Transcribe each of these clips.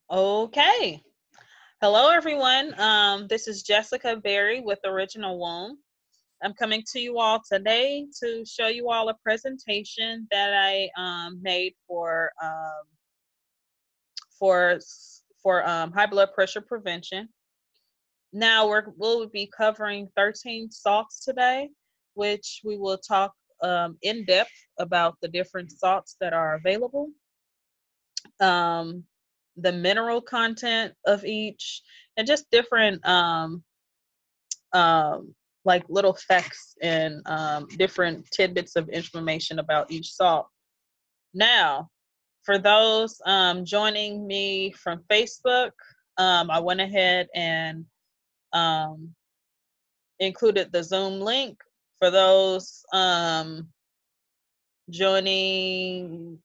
Okay. Hello, everyone. This is Jessica Berry with Original Womb. I'm coming to you all today to show you all a presentation that I made for high blood pressure prevention. Now we'll be covering 13 salts today, which we will talk in depth about the different salts that are available. Um, the mineral content of each, and just different um, like little facts and different tidbits of information about each salt. Now, for those joining me from Facebook, I went ahead and um, included the Zoom link. For those joining,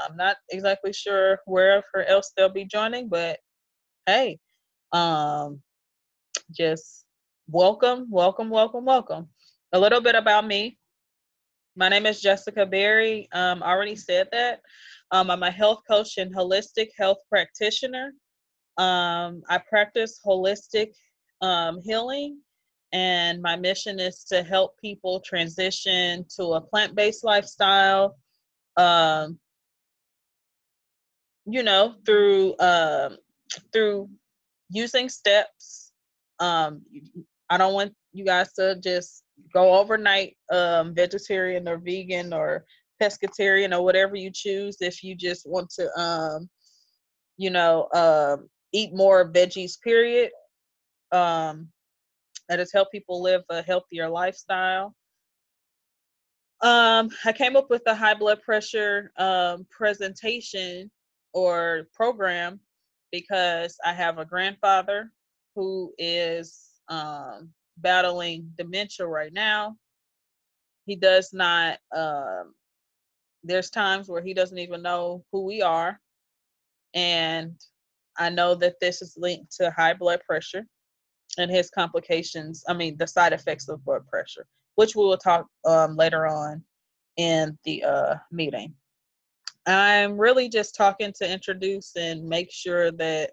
I'm not exactly sure wherever else they'll be joining, but hey, um, just welcome. A little bit about me. My name is Jessica Berry. I already said that. I'm a health coach and holistic health practitioner. I practice holistic healing, and my mission is to help people transition to a plant-based lifestyle. Um, through using steps. Um, I don't want you guys to just go overnight vegetarian or vegan or pescatarian or whatever you choose. If you just want to, eat more veggies, period. Um, that has helped people live a healthier lifestyle. I came up with a high blood pressure presentation or program because I have a grandfather who is battling dementia right now. He does not, there's times where he doesn't even know who we are. And I know that this is linked to high blood pressure and his complications, the side effects of blood pressure, which we will talk later on in the meeting. I'm really just talking to introduce and make sure that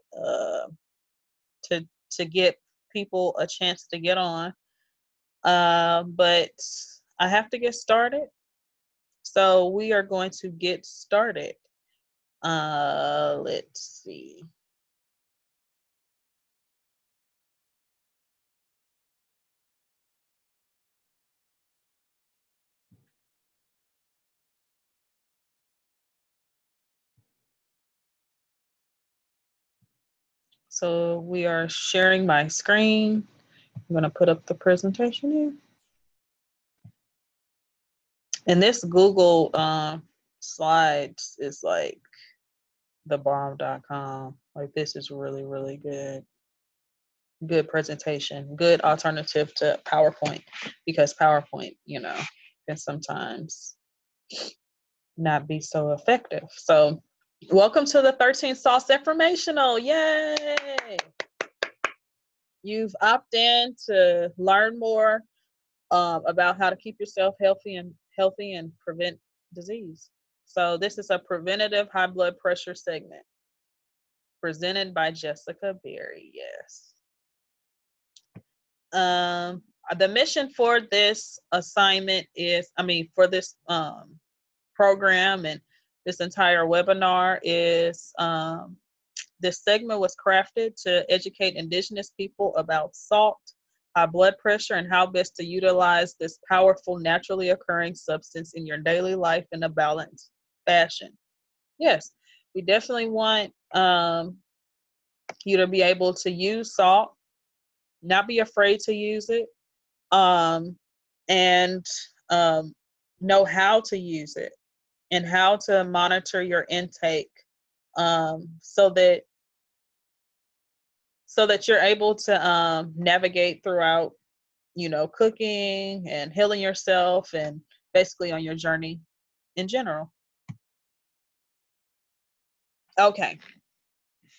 to get people a chance to get on. But I have to get started. So we are going to get started. Let's see. So we are sharing my screen. I'm going to put up the presentation here. And this Google Slides is like the bomb.com. Like, this is really, really good. Good presentation, good alternative to PowerPoint, because PowerPoint, can sometimes not be so effective. So welcome to the 13 Salts Informational. Yay! You've opted in to learn more about how to keep yourself healthy and prevent disease. So this is a preventative high blood pressure segment presented by Jessica Berry. Yes. The mission for this assignment is, for this program and this entire webinar is, this segment was crafted to educate Indigenous people about salt, high blood pressure, and how best to utilize this powerful, naturally occurring substance in your daily life in a balanced fashion. Yes, we definitely want you to be able to use salt, not be afraid to use it, and know how to use it and how to monitor your intake, so that you're able to navigate throughout, cooking and healing yourself and basically on your journey in general. Okay.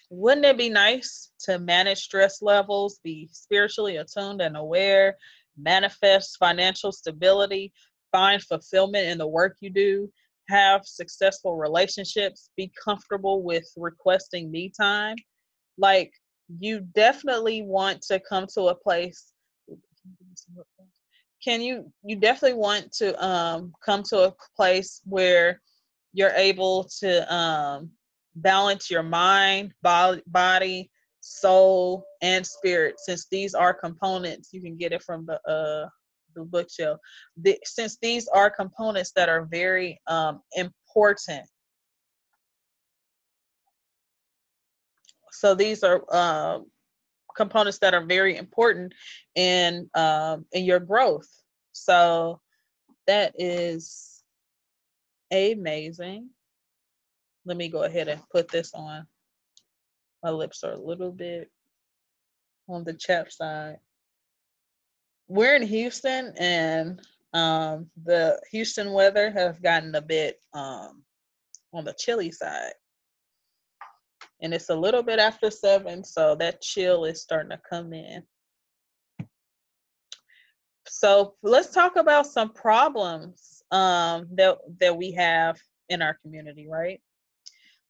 Wouldn't it be nice to manage stress levels, be spiritually attuned and aware, manifest financial stability, find fulfillment in the work you do, have successful relationships, be comfortable with requesting me time. Like, you definitely want to come to a place. You definitely want to come to a place where you're able to balance your mind, body, soul, and spirit. Since these are components, you can get it from the bookshelf. Since these are components that are very important. So these are components that are very important in your growth. So that is amazing. Let me go ahead and put this on. My lips are a little bit on the chap side. We're in Houston, and the Houston weather has gotten a bit on the chilly side. And it's a little bit after 7, so that chill is starting to come in. So let's talk about some problems that we have in our community, right?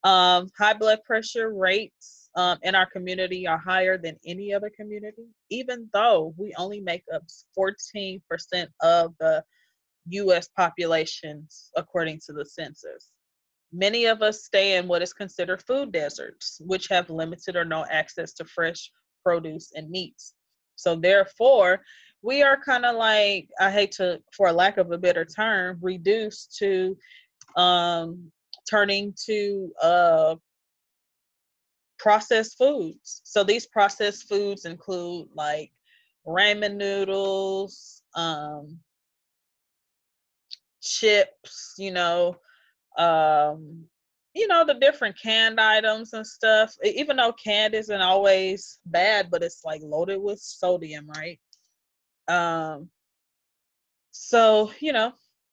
High blood pressure rates in our community are higher than any other community, even though we only make up 14% of the U.S. populations, according to the census. Many of us stay in what is considered food deserts, which have limited or no access to fresh produce and meats. So therefore, we are kind of like, I hate to, for a lack of a better term, reduced to turning to processed foods. So these processed foods include like ramen noodles, chips, the different canned items and stuff. Even though canned isn't always bad, but it's like loaded with sodium, right? So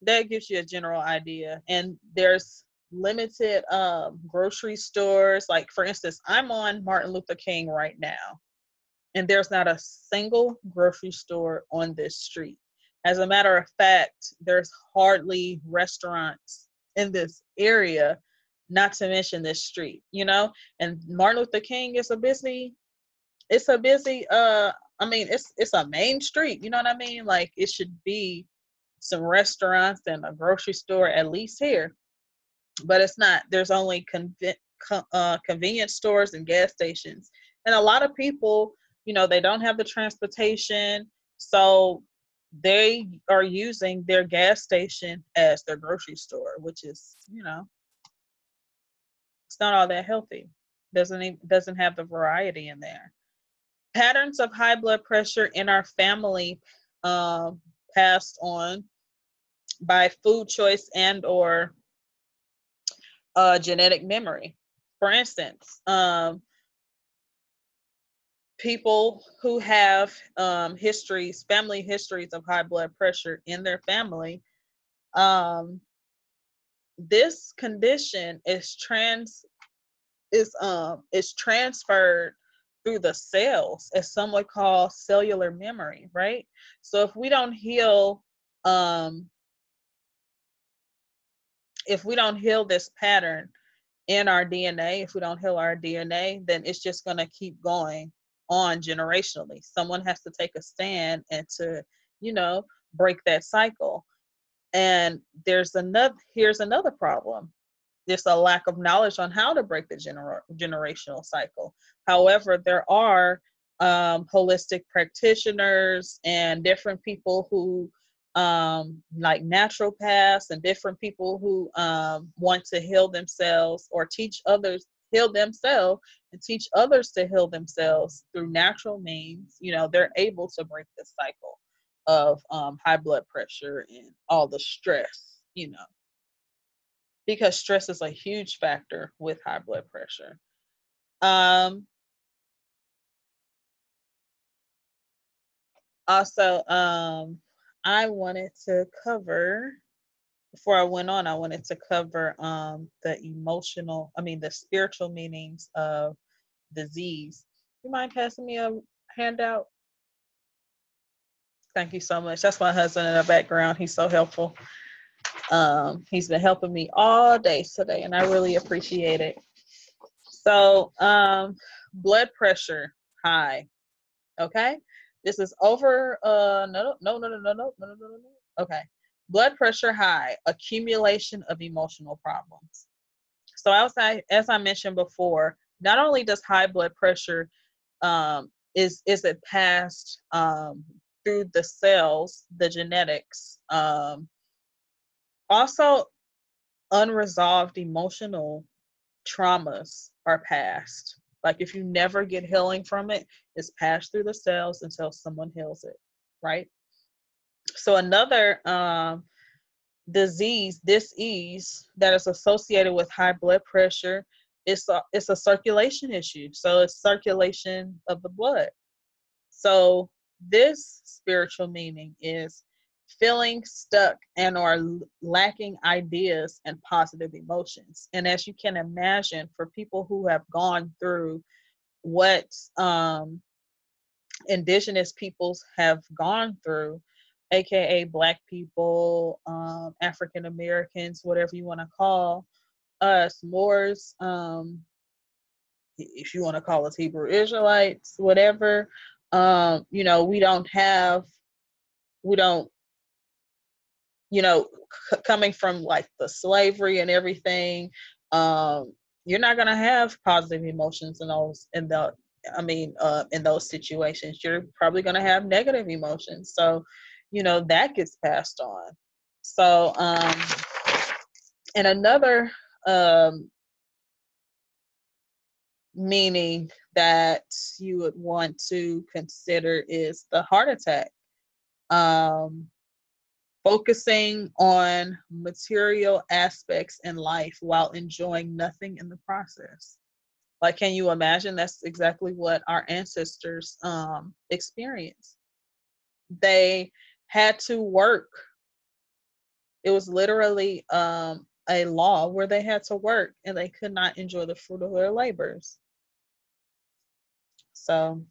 that gives you a general idea. And there's limited grocery stores. Like, for instance, I'm on Martin Luther King right now, and there's not a single grocery store on this street. As a matter of fact, there's hardly restaurants in this area, not to mention this street, and Martin Luther King is it's a main street, you know what I mean? Like, it should be some restaurants and a grocery store at least here, but it's not. There's only convenience stores and gas stations, and a lot of people, they don't have the transportation, so they are using their gas station as their grocery store, which is, it's not all that healthy. Doesn't have the variety in there. Patterns of high blood pressure in our family passed on by food choice and or genetic memory. For instance, people who have family histories of high blood pressure in their family, this condition is transferred through the cells, as some would call cellular memory, right? So if we don't heal this pattern in our DNA, if we don't heal our DNA, then it's just going to keep going on generationally. Someone has to take a stand and to, break that cycle. And here's another problem. There's a lack of knowledge on how to break the generational cycle. However, there are holistic practitioners and different people who like naturopaths and different people who want to heal themselves or teach others heal themselves and teach others to heal themselves through natural means. They're able to break the cycle of high blood pressure and all the stress, because stress is a huge factor with high blood pressure. Also, I wanted to cover, before I went on, I wanted to cover the spiritual meanings of disease. You mind passing me a handout? Thank you so much. That's my husband in the background. He's so helpful. He's been helping me all day today, and I really appreciate it. So, blood pressure high. Okay, this is over. No. Okay, blood pressure high, accumulation of emotional problems. So, as I mentioned before, not only does high blood pressure is it passed through the cells, the genetics, also unresolved emotional traumas are passed. Like if you never get healing from it, it's passed through the cells until someone heals it, right? So another disease that is associated with high blood pressure it's a circulation issue. So it's circulation of the blood. So this spiritual meaning is feeling stuck and or lacking ideas and positive emotions. And as you can imagine, for people who have gone through what indigenous peoples have gone through, aka Black people, African Americans, whatever you want to call us, Moors, if you want to call us Hebrew Israelites, whatever. We don't, coming from like the slavery and everything, you're not gonna have positive emotions in those situations. You're probably gonna have negative emotions. So, that gets passed on. So, and another meaning that you would want to consider is the heart attack. Um, Focusing on material aspects in life while enjoying nothing in the process. Like, can you imagine? That's exactly what our ancestors experienced. They had to work. It was literally a law where they had to work and they could not enjoy the fruit of their labors. So,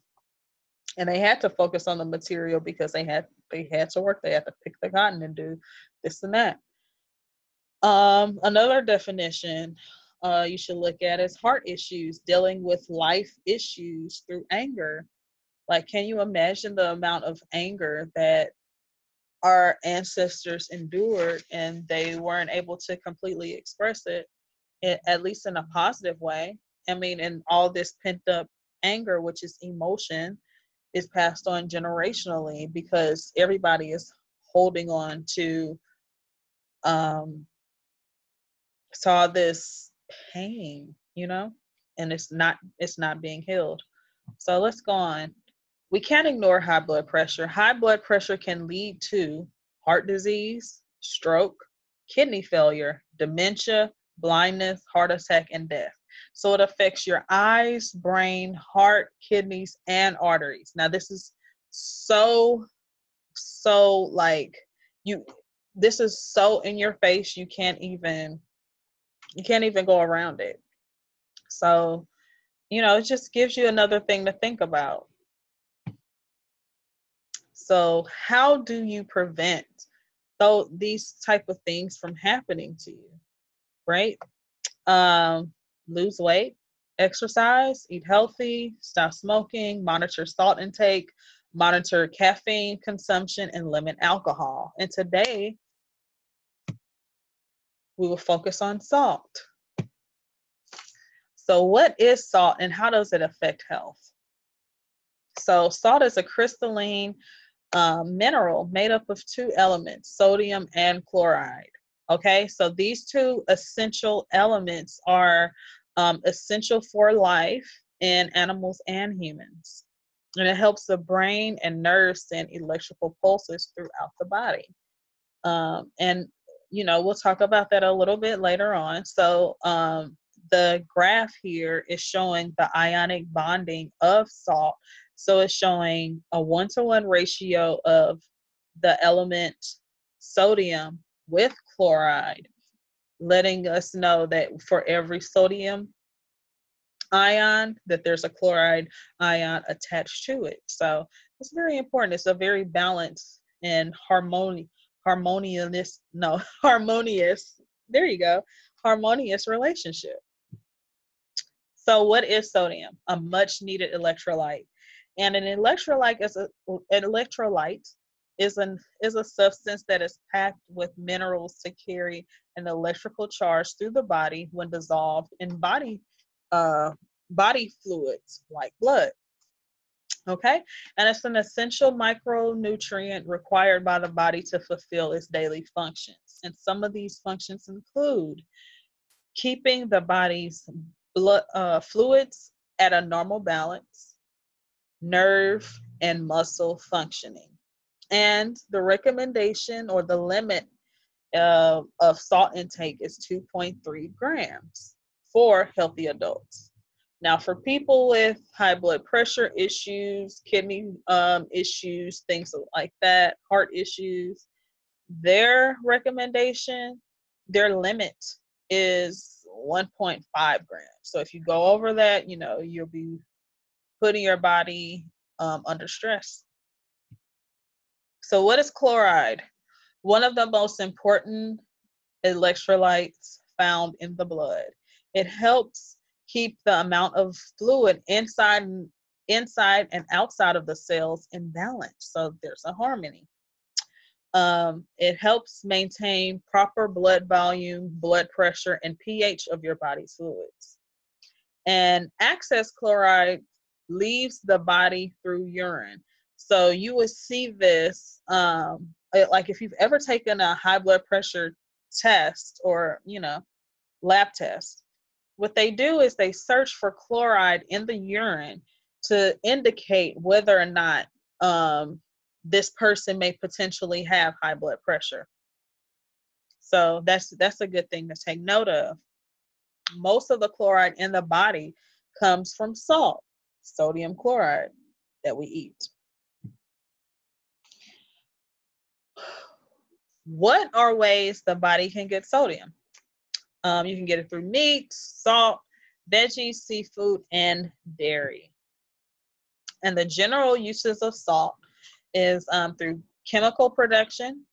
and they had to focus on the material because they had to work. They had to pick the cotton and do this and that. Another definition you should look at is heart issues, dealing with life issues through anger. Like, can you imagine the amount of anger that our ancestors endured and they weren't able to completely express it, at least in a positive way? I mean, and all this pent up anger, which is emotion, is passed on generationally because everybody is holding on to saw this pain, and it's not being healed. So let's go on. We can't ignore high blood pressure. High blood pressure can lead to heart disease, stroke, kidney failure, dementia, blindness, heart attack, and death. So it affects your eyes, brain, heart, kidneys, and arteries. Now this is so like you this is so in your face you can't even go around it. So, it just gives you another thing to think about. So, how do you prevent these type of things from happening to you, right? Um, Lose weight, exercise, eat healthy, stop smoking, monitor salt intake, monitor caffeine consumption, and limit alcohol. And today, we will focus on salt. So, what is salt and how does it affect health? So, salt is a crystalline mineral made up of two elements, sodium and chloride. Okay, so these two essential elements are essential for life in animals and humans. And it helps the brain and nerves send electrical pulses throughout the body. And we'll talk about that a little bit later on. So the graph here is showing the ionic bonding of salt. So it's showing a 1-to-1 ratio of the element sodium with chloride, letting us know that for every sodium ion, that there's a chloride ion attached to it. So it's very important. It's a very balanced and harmonious, no, harmonious, there you go, harmonious relationship. So what is sodium? A much needed electrolyte. And an electrolyte is a substance that is packed with minerals to carry an electrical charge through the body when dissolved in uh, body fluids like blood. Okay, and it's an essential micronutrient required by the body to fulfill its daily functions. And some of these functions include keeping the body's blood fluids at a normal balance, nerve and muscle functioning. And the recommendation or the limit of salt intake is 2.3 grams for healthy adults. Now, for people with high blood pressure issues, kidney issues, things like that, heart issues, their recommendation, their limit is 1.5 grams. So if you go over that, you'll be putting your body under stress. So what is chloride? One of the most important electrolytes found in the blood. It helps keep the amount of fluid inside and outside of the cells in balance. So there's a harmony. It helps maintain proper blood volume, blood pressure, and pH of your body's fluids. And excess chloride leaves the body through urine. So you would see this, like if you've ever taken a high blood pressure test or, lab test, what they do is they search for chloride in the urine to indicate whether or not this person may potentially have high blood pressure. So that's a good thing to take note of. Most of the chloride in the body comes from salt, sodium chloride that we eat. What are ways the body can get sodium? You can get it through meat, salt, veggies, seafood, and dairy. And the general uses of salt is through chemical production.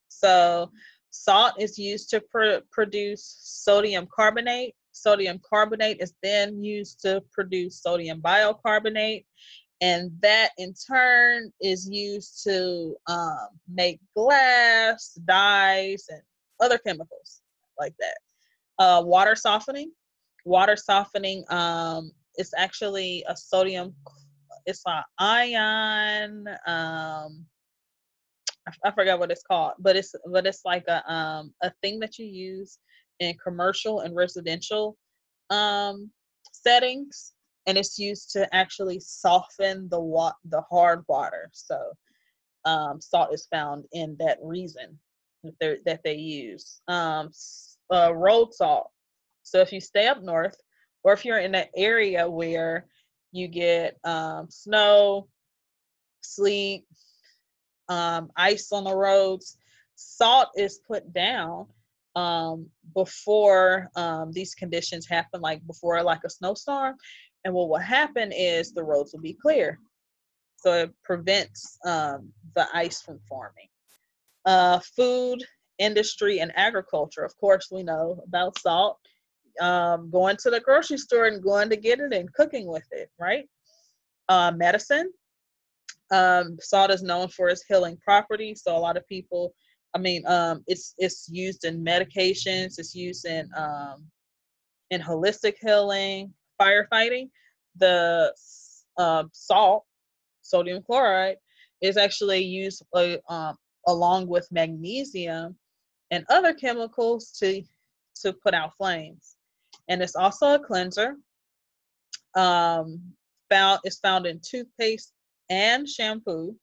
So salt is used to produce sodium carbonate. Sodium carbonate is then used to produce sodium bicarbonate. And that in turn is used to make glass, dyes, and other chemicals like that. Water softening. Water softening is actually a sodium, it's an ion, I forgot what it's called, but it's like a thing that you use in commercial and residential settings, and it's used to actually soften the hard water. So salt is found in that reason that they use. Road salt. So if you stay up north, or if you're in an area where you get snow, sleet, ice on the roads, salt is put down before these conditions happen, like before like a snowstorm. And what will happen is the roads will be clear. So it prevents the ice from forming. Food, industry, and agriculture. Of course, we know about salt. Going to the grocery store and going to get it and cooking with it, right? Medicine. Salt is known for its healing properties. So a lot of people, it's used in medications. It's used in holistic healing, firefighting. The salt, sodium chloride, is actually used along with magnesium and other chemicals to put out flames. And it's also a cleanser. It's found in toothpaste and shampoo.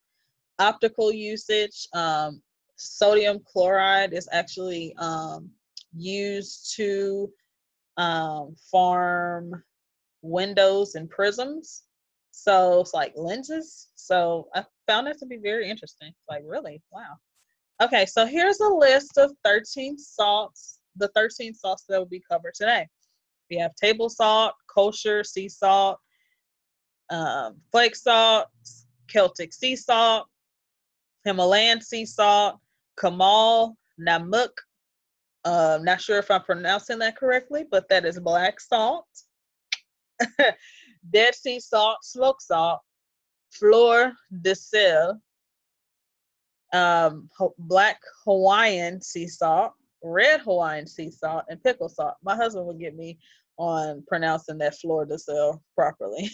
Optical usage, sodium chloride is actually used to form windows and prisms. So it's like lenses. So I found that to be very interesting. Like, really? Wow. Okay, so here's a list of 13 salts, the 13 salts that will be covered today. We have table salt, kosher sea salt, flake salt, Celtic sea salt, Himalayan sea salt, Kamal Namuk. Not sure if I'm pronouncing that correctly, but that is black salt, Dead Sea salt, smoke salt, fleur de sel, black Hawaiian sea salt, red Hawaiian sea salt, and pickle salt. My husband would get me on pronouncing that fleur de sel properly.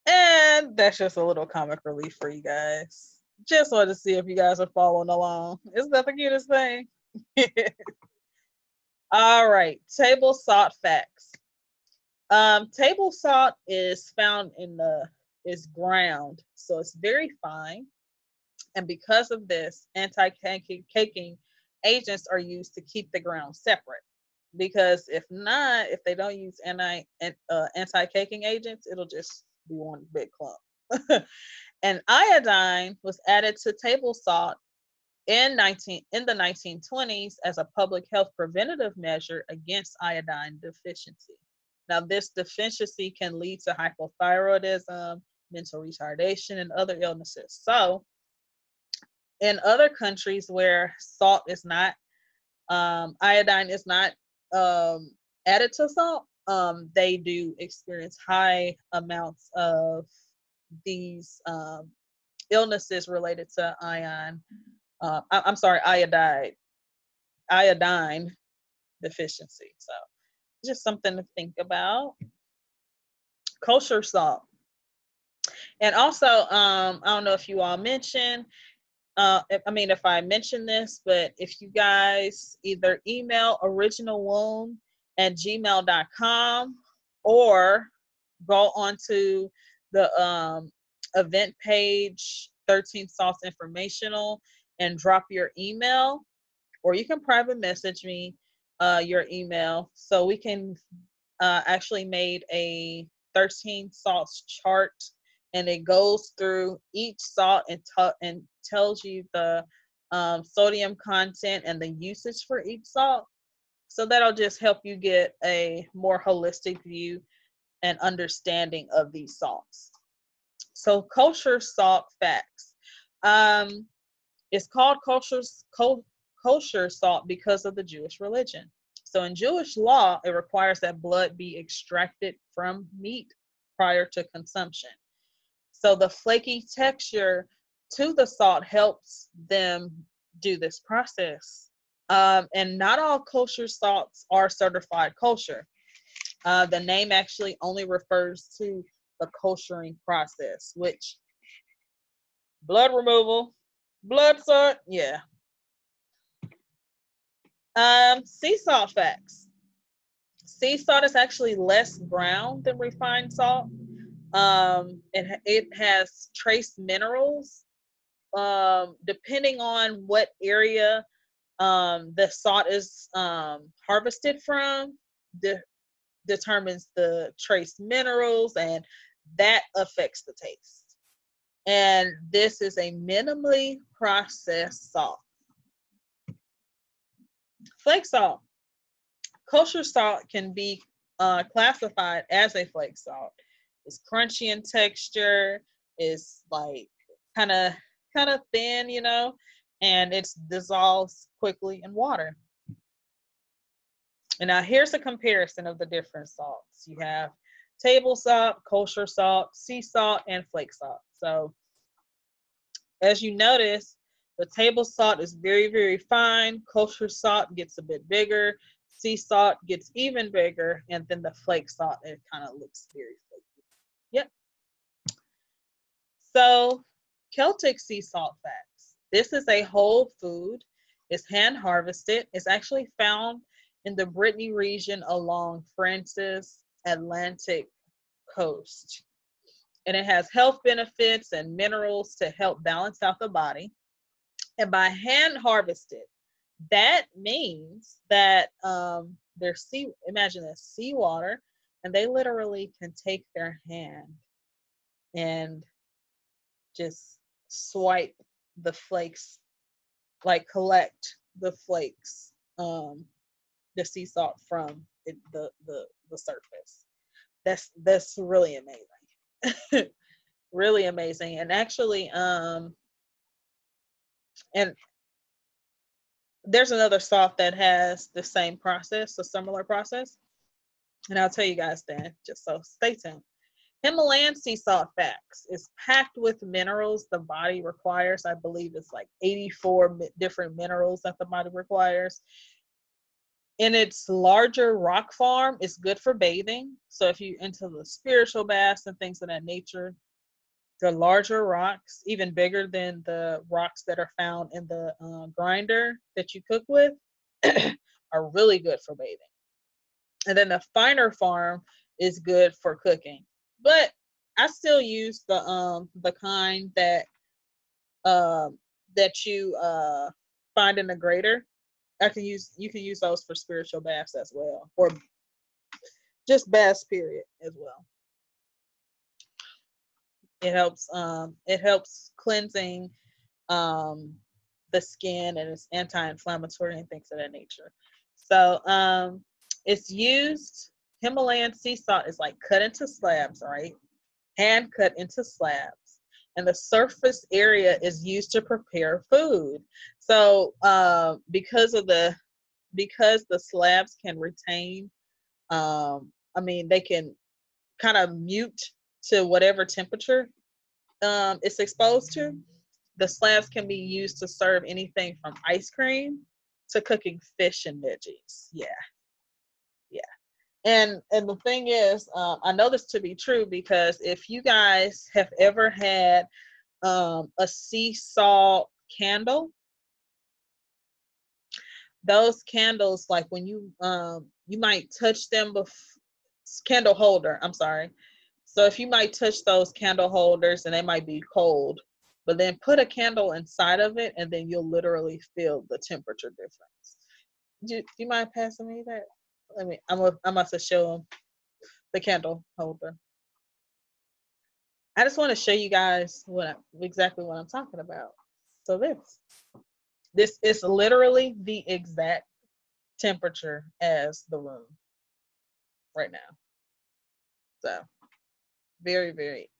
And that's just a little comic relief for you guys. Just wanted to see if you guys are following along. Isn't that the cutest thing? All right, table salt facts. Table salt is found in the is ground, so it's very fine. And because of this, anti-caking agents are used to keep the ground separate. Because if not, if they don't use anti-caking agents, it'll just be one big clump. And iodine was added to table salt in the 1920s as a public health preventative measure against iodine deficiency. Now, this deficiency can lead to hypothyroidism, mental retardation, and other illnesses. So, in other countries where salt is not, iodine is not added to salt, they do experience high amounts of these illnesses related to I'm sorry, iodine deficiency. So just something to think about. Kosher salt. And also, I don't know if you all mentioned, if I mentioned this, but if you guys either email originalwomb@gmail.com or go onto the event page, 13 Salts Informational, and drop your email, or you can private message me your email so we can actually made a 13 salts chart, and it goes through each salt and tells you the sodium content and the usage for each salt. So that'll just help you get a more holistic view and understanding of these salts. So kosher salt facts. It's called kosher salt because of the Jewish religion. So in Jewish law, it requires that blood be extracted from meat prior to consumption. So the flaky texture to the salt helps them do this process. And not all kosher salts are certified kosher. The name actually only refers to the koshering process, which blood removal, blood salt, yeah. Sea salt facts. Sea salt is actually less brown than refined salt. It has trace minerals. Depending on what area the salt is harvested from, determines the trace minerals, and that affects the taste. And this is a minimally processed salt. Flake salt. Kosher salt can be classified as a flake salt. It's crunchy in texture. It's like kind of thin, and it dissolves quickly in water. And now here's a comparison of the different salts. You have table salt, kosher salt, sea salt, and flake salt. So as you notice, the table salt is very, very fine. Kosher salt gets a bit bigger. Sea salt gets even bigger. And then the flake salt, it kind of looks very flaky. Yep. So Celtic sea salt facts. This is a whole food. It's hand harvested. It's actually found in the Brittany region along France's Atlantic coast. And it has health benefits and minerals to help balance out the body. And by hand harvested, that means that imagine this seawater, and they literally can take their hand and just swipe the flakes, like collect the flakes, the sea salt from the surface. That's really amazing. Really amazing. And actually, and there's another salt that has the same process, a similar process. And I'll tell you guys then, just so stay tuned. Himalayan sea salt facts is packed with minerals the body requires. I believe it's like 84 different minerals that the body requires. In its larger rock form, it's good for bathing. So if you're into the spiritual baths and things of that nature, the larger rocks, even bigger than the rocks that are found in the grinder that you cook with, are really good for bathing. And then the finer form is good for cooking. But I still use the kind that that you find in the grater. You can use those for spiritual baths as well, or just baths period as well. It helps cleansing the skin, and it's anti-inflammatory and things of that nature. So it's used. Himalayan sea salt is like cut into slabs, right? Hand cut into slabs, and the surface area is used to prepare food. So because the slabs can retain, I mean, they can kind of mute to whatever temperature it's exposed to. The slabs can be used to serve anything from ice cream to cooking fish and veggies. Yeah, yeah. And the thing is, I know this to be true because if you guys have ever had a sea salt candle, those candles, like when you might touch them candle holder, I'm sorry. So if you might touch those candle holders and they might be cold, but then put a candle inside of it and then you'll literally feel the temperature difference. Do you mind passing me that? I must have show them the candle holder. I just want to show you guys exactly what I'm talking about. So this is literally the exact temperature as the room right now. So very, very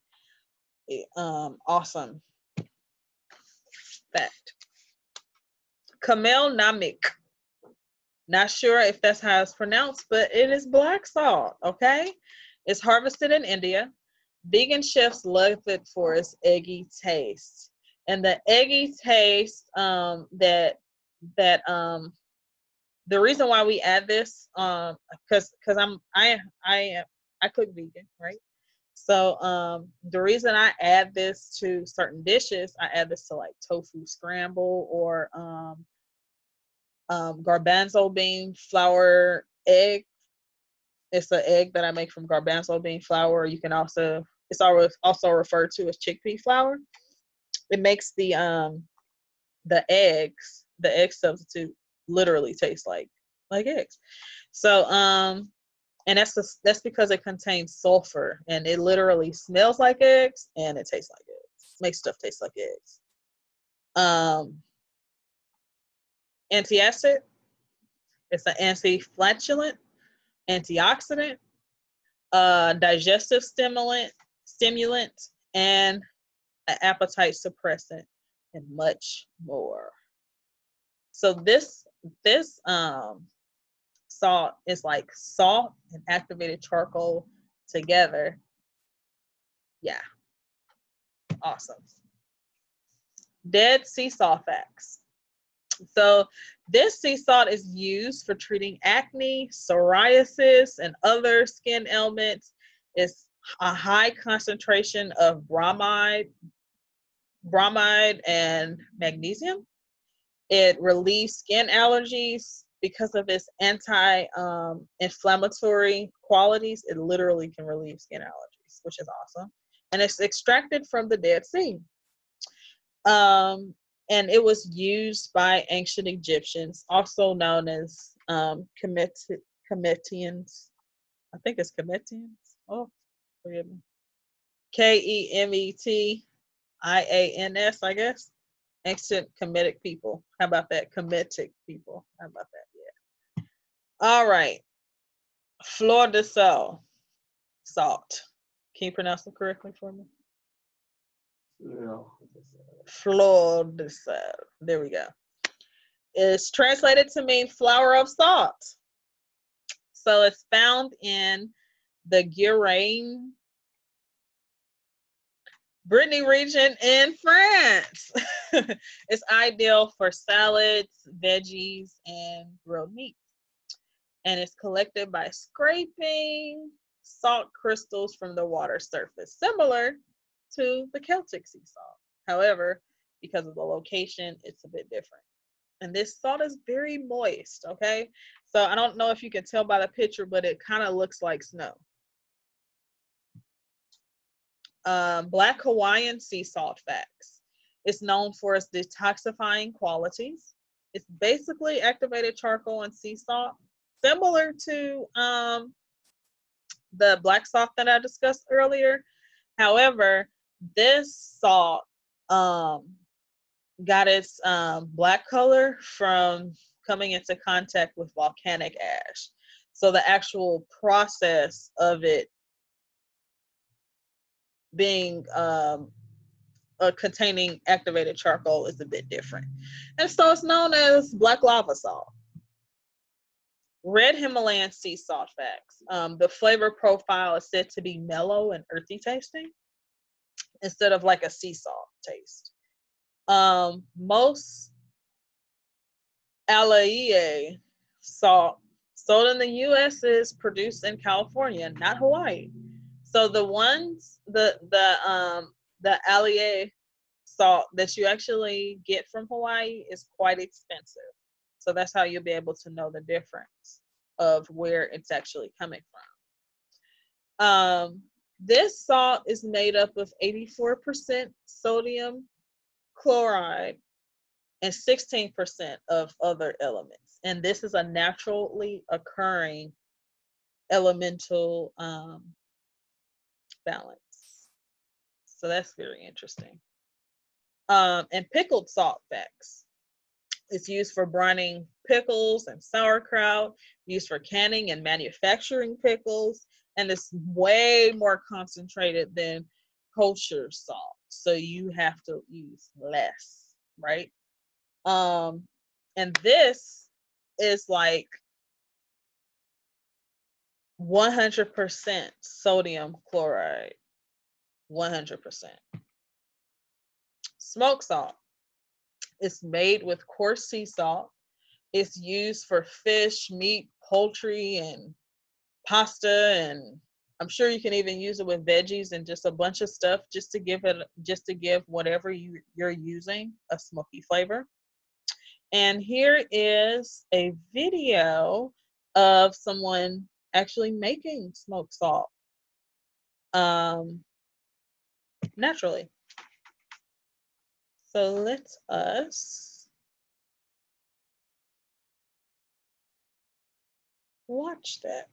awesome fact. Kamel Namik. Not sure if that's how it's pronounced, but it is black salt, okay? It's harvested in India. Vegan chefs love it for its eggy taste. And the eggy taste the reason why we add this because I cook vegan, right? So the reason I add this to certain dishes, I add this to like tofu scramble or garbanzo bean flour egg. It's an egg that I make from garbanzo bean flour. You can also it's also referred to as chickpea flour. It makes the egg substitute literally taste like eggs. So and that's because it contains sulfur and it literally smells like eggs and it tastes like eggs. Makes stuff taste like eggs. Antacid. It's an anti-flatulent, antioxidant, digestive stimulant, and an appetite suppressant, and much more. So this salt is like salt and activated charcoal together. Yeah, awesome. Dead sea salt facts. So this sea salt is used for treating acne, psoriasis, and other skin ailments. It's a high concentration of bromide and magnesium. It relieves skin allergies because of its anti-inflammatory qualities. It literally can relieve skin allergies, which is awesome. And it's extracted from the Dead Sea. And it was used by ancient Egyptians, also known as Kemetians. I think it's Kemetians. Oh, forgive me. Kemetians, I guess. Ancient Kemetic people. How about that? Kemetic people. How about that? Yeah. All right. Flor de sal. Salt. Can you pronounce them correctly for me? Flor de sal. There we go. It's translated to mean flower of salt. So it's found in the Gironde, Brittany region in France. It's ideal for salads, veggies, and grilled meats. And it's collected by scraping salt crystals from the water surface, similar to the Celtic sea salt. However, because of the location, it's a bit different. And this salt is very moist, okay? So I don't know if you can tell by the picture, but it kind of looks like snow. Black Hawaiian sea salt facts. It's known for its detoxifying qualities. It's basically activated charcoal and sea salt, similar to the black salt that I discussed earlier. However, this salt got its black color from coming into contact with volcanic ash. So the actual process of it being containing activated charcoal is a bit different. And so it's known as black lava salt. Red Himalayan sea salt facts. The flavor profile is said to be mellow and earthy tasting instead of like a sea salt taste. Most Alai salt sold in the US is produced in California, not Hawaii. So the ones the Alai salt that you actually get from Hawaii is quite expensive. So that's how you'll be able to know the difference of where it's actually coming from. This salt is made up of 84% sodium chloride and 16% of other elements. And this is a naturally occurring elemental balance. So that's very interesting. And pickled salt facts. It's used for brining pickles and sauerkraut, used for canning and manufacturing pickles, and it's way more concentrated than kosher salt. So you have to use less, right? And this is like 100% sodium chloride. 100%. Smoked salt. It's made with coarse sea salt. It's used for fish, meat, poultry, and pasta, and I'm sure you can even use it with veggies and just a bunch of stuff just to give whatever you're using a smoky flavor. And here is a video of someone actually making smoked salt naturally. So let us watch that.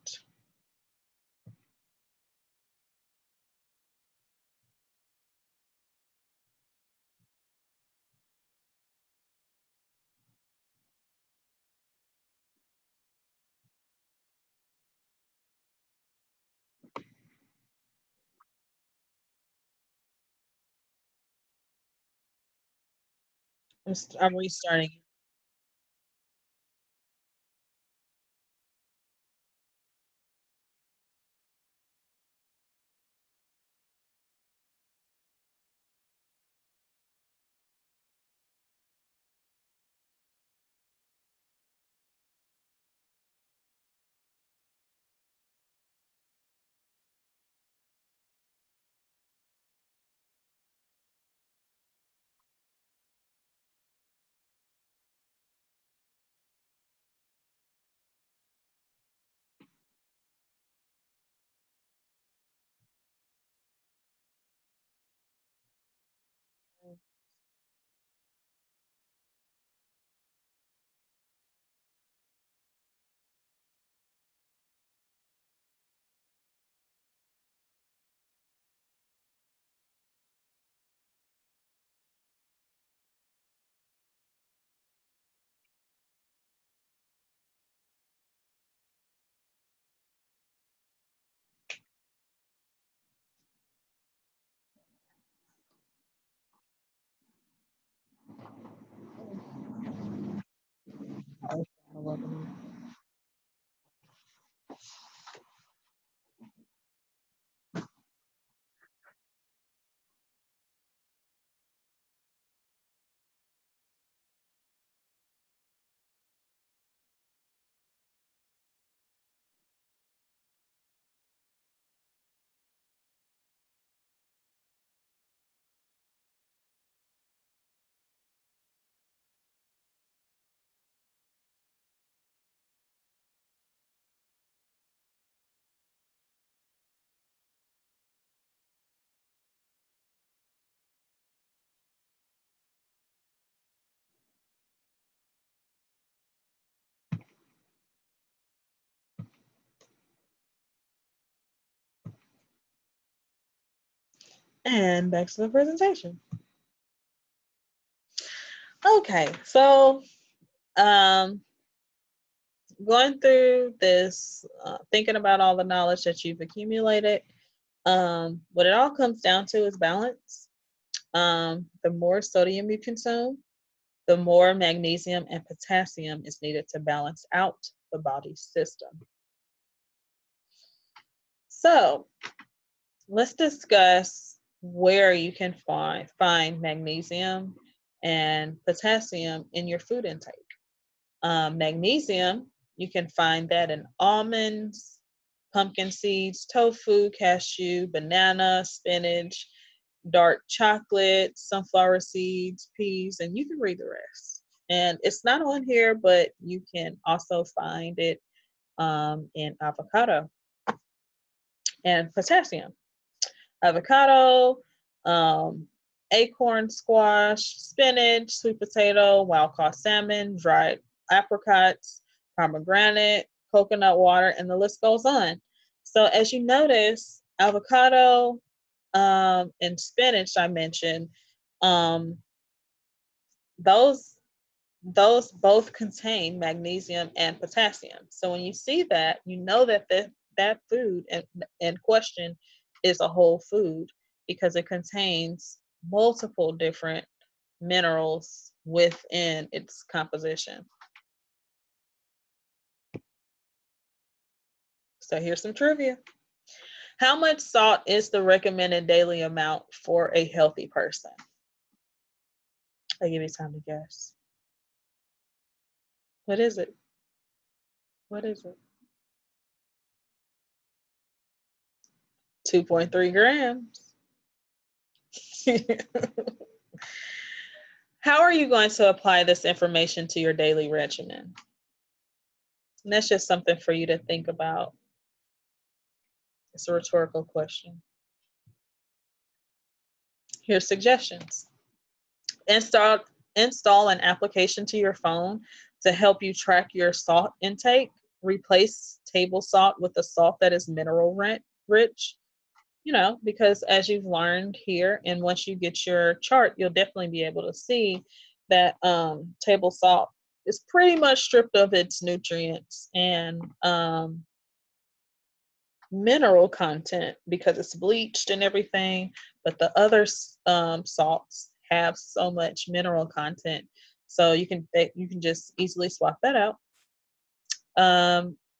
I'm restarting. And back to the presentation. Okay, so going through this, thinking about all the knowledge that you've accumulated, what it all comes down to is balance. The more sodium you consume, the more magnesium and potassium is needed to balance out the body's system. So let's discuss where you can find magnesium and potassium in your food intake. Magnesium, you can find that in almonds, pumpkin seeds, tofu, cashew, banana, spinach, dark chocolate, sunflower seeds, peas, and you can read the rest. And it's not on here, but you can also find it in avocado. And potassium, avocado, um, acorn squash, spinach, sweet potato, wild caught salmon, dried apricots, pomegranate, coconut water, and the list goes on. So as you notice, avocado and spinach I mentioned, um, those those both contain magnesium and potassium. So when you see that, you know that that food in question is a whole food because it contains multiple different minerals within its composition. So here's some trivia. How much salt is the recommended daily amount for a healthy person? I'll give you time to guess. What is it? What is it? 2.3 grams. How are you going to apply this information to your daily regimen? And that's just something for you to think about. It's a rhetorical question. Here's suggestions. Install an application to your phone to help you track your salt intake. Replace table salt with a salt that is mineral rich. Because as you've learned here, and once you get your chart, you'll definitely be able to see that table salt is pretty much stripped of its nutrients and mineral content because it's bleached and everything, but the other salts have so much mineral content, so you can just easily swap that out.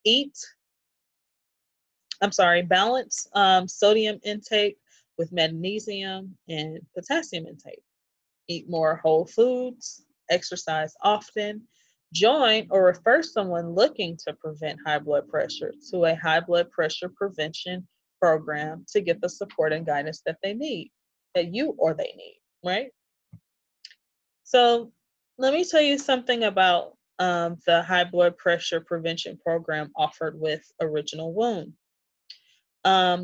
Eat I'm sorry, balance sodium intake with magnesium and potassium intake. Eat more whole foods, exercise often, join or refer someone looking to prevent high blood pressure to a high blood pressure prevention program to get the support and guidance that they need, that you or they need, right? So let me tell you something about the high blood pressure prevention program offered with Original Wound.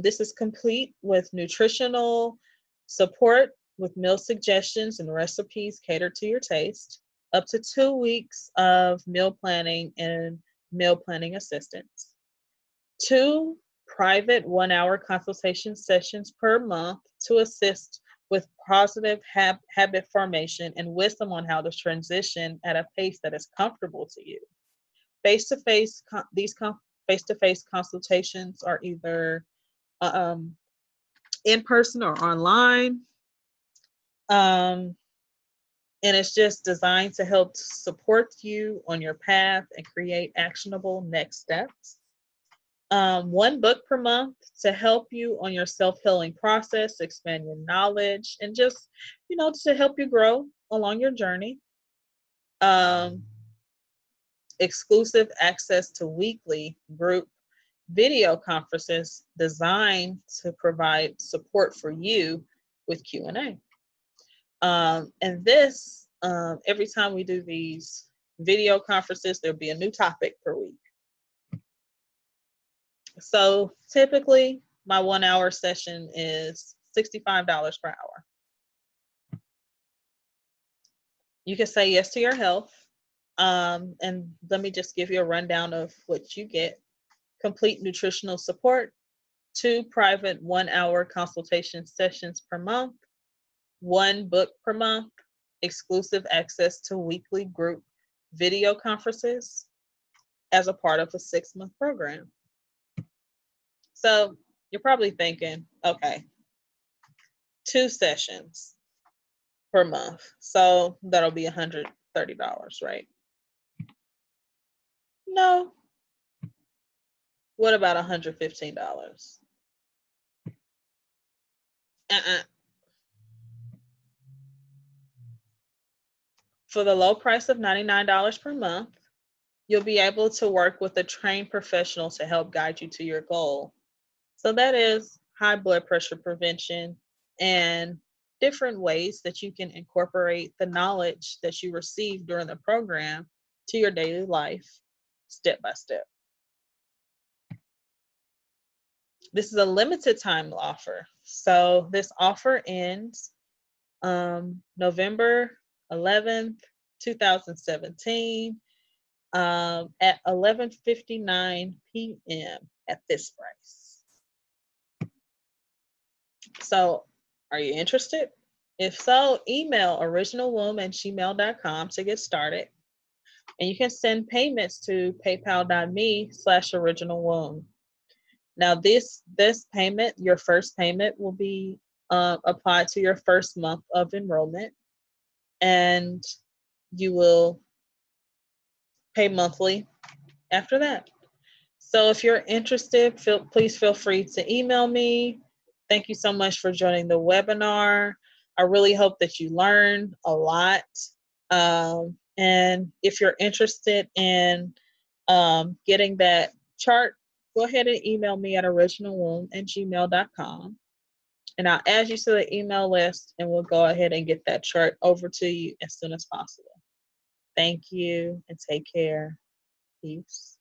This is complete with nutritional support with meal suggestions and recipes catered to your taste, up to 2 weeks of meal planning and meal planning assistance, 2 private 1-hour consultation sessions per month to assist with positive habit formation and wisdom on how to transition at a pace that is comfortable to you. Face-to-face, face-to-face consultations are either in person or online. And it's just designed to help support you on your path and create actionable next steps. 1 book per month to help you on your self-healing process, expand your knowledge, and just, to help you grow along your journey. Exclusive access to weekly group video conferences designed to provide support for you with Q&A. And this, every time we do these video conferences, there'll be a new topic per week. So typically, my 1-hour session is $65 per hour. You can say yes to your health. And let me just give you a rundown of what you get. Complete nutritional support, 2 private 1-hour consultation sessions per month, 1 book per month, exclusive access to weekly group video conferences as a part of a 6-month program. So you're probably thinking, okay, 2 sessions per month. So that'll be $130, right? No. What about $115? Uh-uh. For the low price of $99 per month, you'll be able to work with a trained professional to help guide you to your goal. So that is high blood pressure prevention and different ways that you can incorporate the knowledge that you receive during the program to your daily life step by step. This is a limited time offer. So this offer ends November 11th, 2017 at 11:59 p.m. at this price. So are you interested? If so, email originalwomb@gmail.com to get started. And you can send payments to paypal.me/originalwomb. Now this payment, your first payment will be applied to your first month of enrollment, and you will pay monthly after that. So if you're interested, please feel free to email me. Thank you so much for joining the webinar. I really hope that you learned a lot. And if you're interested in getting that chart, go ahead and email me at originalwomb@gmail.com. And I'll add you to the email list, and we'll go ahead and get that chart over to you as soon as possible. Thank you, and take care. Peace.